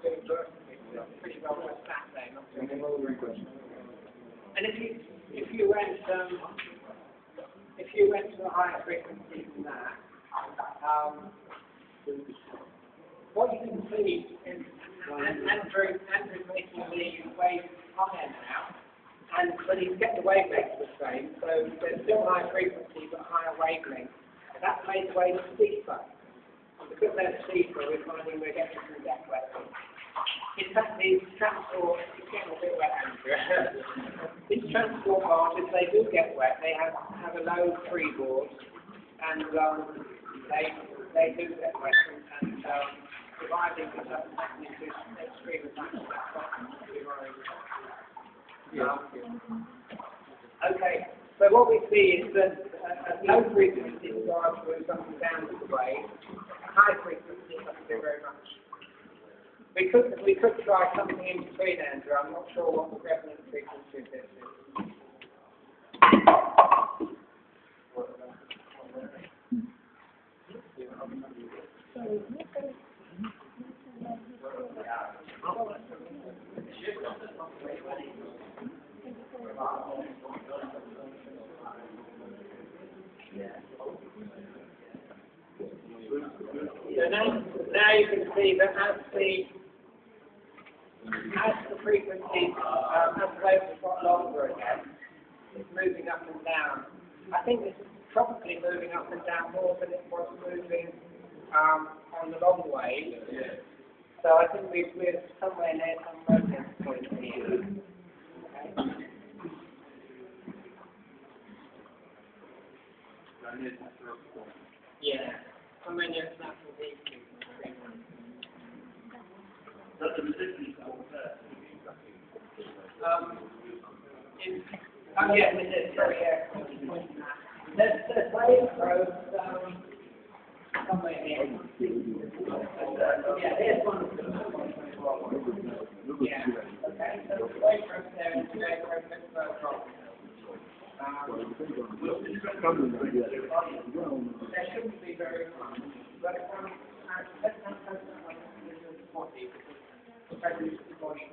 doing vertically, pretty well just sat there, not doing anything. And if you went to a higher frequency than that, what you can see is Andrew's making the waves higher now, but he's kept the wavelength the same, so there's still high frequency but higher wavelength. That's made the waves steeper. And because they're steeper, we're finding we're getting some deflection. In fact, these transport, it's getting a bit wet, Andrew. These transport barges, they do get wet. They have a low freeboard, and they do get wet. And providing it doesn't happen into extreme amounts, that's not to be worried about. Okay, so what we see is that a low frequency barge moves up and down the wave. A high frequency doesn't do very much. We could try something in between, Andrew. I'm not sure what the resonant frequency of this is. So now you can see that as the frequencies, as the waves have got longer again, it's moving up and down. I think this is probably moving up and down more than it was moving on the long wave. Yeah. So I think we're somewhere near some resonance point here. Okay. Yeah. Somewhere near natural heat. That's the resistance yes, it is. Sorry, yeah. There's wave growth somewhere here. Yeah, here's one of them. Yeah, okay. So the wave growth there and the wave growth is drop. There shouldn't be very much, but let's not focus on the body because the body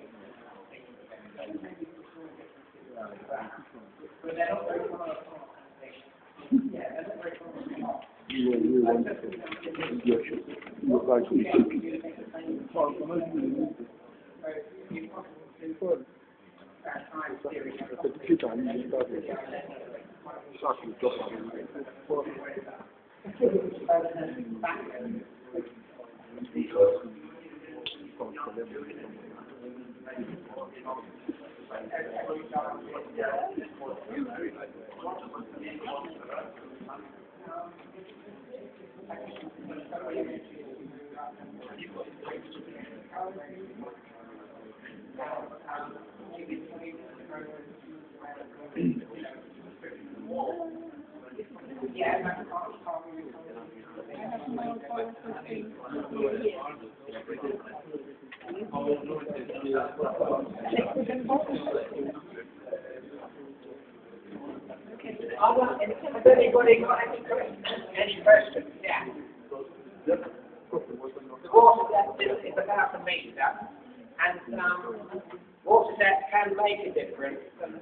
but they're not very common. Yeah, they're not very common. Has anybody got any questions? Any questions? Yeah. The water depth is about a metre, and water depth can make a difference, and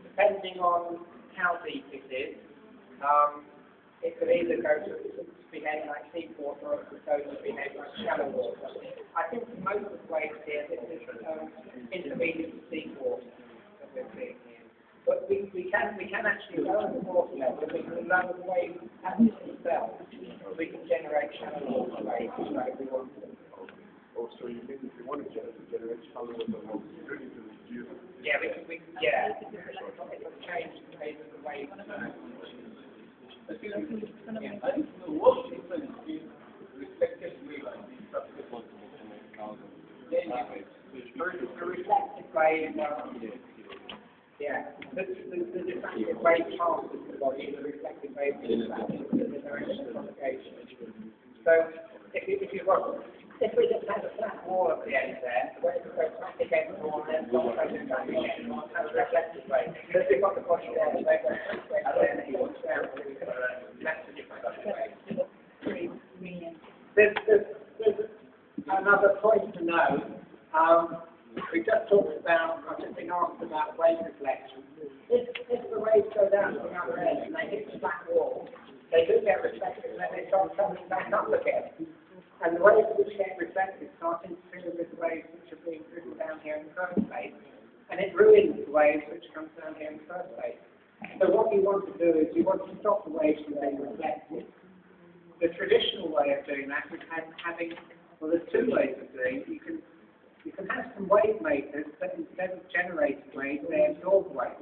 depending on how deep it is, it could either go to behave like deep water or it could go to behave like shallow water. I think most of the waves here, this is intermediate to deep water that we're seeing here. But we can actually lower the water level, we can lower the wave atmosphere itself, we can generate shallow water waves if we want to. Also, you mean if you want to generate shallow water waves, yeah, it will change the pace of the wave. What difference is reflected wave The reflected wave, yeah, the different wave passes the body, the reflected wave is the direction of propagation. So, if we just had a flat wall at the end there, the wave goes back against the wall and then goes back again, has a reflected wave. Because we've got the body there, the wave goes back there, and it goes down, so we can that's a different wave. There's another point to note, we just talked about, I've just been asked about wave reflection. If the waves go down to the other end and they hit the flat wall, they do get reflected and then they start coming back up again. And the waves which get reflected start interfering with the waves which are being driven down here in the first place, and it ruins the waves which come down here in the first place. So what you want to do is you want to stop the waves from being reflected. The traditional way of doing that is having, well, there's two ways of doing it. You can have some wave makers that instead of generating waves, they absorb waves.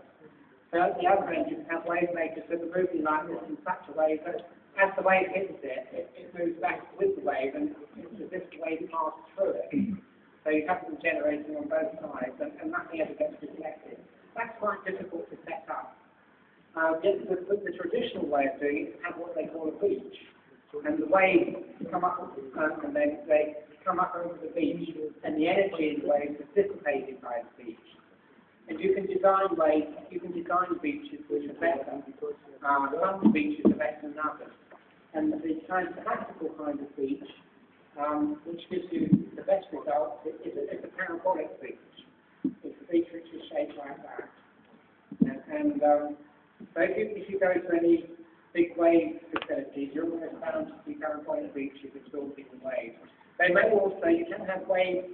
So at the other end, you can have wave makers that are moving like this in such a way that as the wave hits it, it moves back with the wave, and it's as if the wave passes through it. So you have them generating on both sides, and nothing ever gets reflected. That's quite difficult to set up. The traditional way of doing it is have what they call a beach. And the waves come up, and then they come up over the beach, and the energy in the waves is dissipated by the beach. And you can design waves, you can design beaches which are better. Some beaches are better than others. And the practical kind of beach, which gives you the best results, is a parabolic beach. It's a beach which is shaped like that. And so if you go to any big wave facilities, you're almost bound to see parabolic beaches absorbing the waves. They may also, you can have wave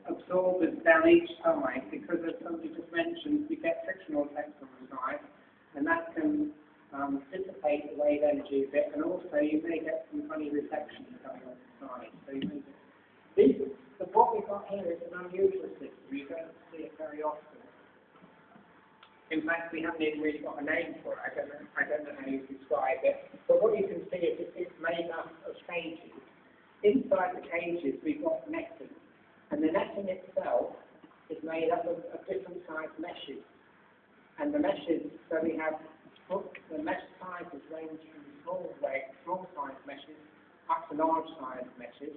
absorbers down each side because, as somebody just mentioned, you get frictional effects on the side, and that can dissipate the wave energy a bit, and also you may get some funny reflections going on the side. So you may what we've got here is an unusual system. You don't see it very often. In fact, we haven't even really got a name for it. I don't know how you describe it. But what you can see is it's made up of cages. Inside the cages, we've got netting. And the netting itself is made up of different sized meshes. And the meshes, so we have, the mesh sizes range from small sized meshes up to large sized meshes.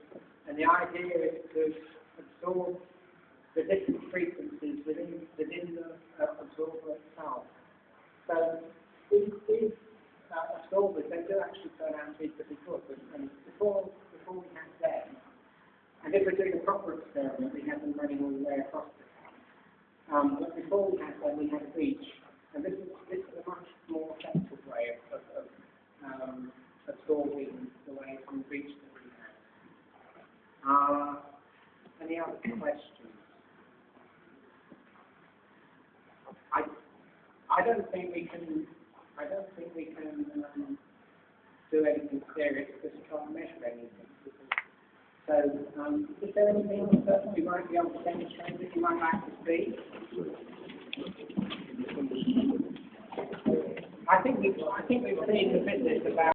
And the idea is to absorb the different frequencies within the absorber itself. So these absorbers, they do actually turn out to be pretty good. And before we had them, and if we're doing a proper experiment, we had them running all the way across the town. But before we had them, we had a beach. And this is a much more effective way of absorbing the waves from the beach that we have. Any other questions? I don't think we can do anything serious because we can't measure anything. So, is there anything else that we might be able to demonstrate that you might like to see? I think we've seen the business about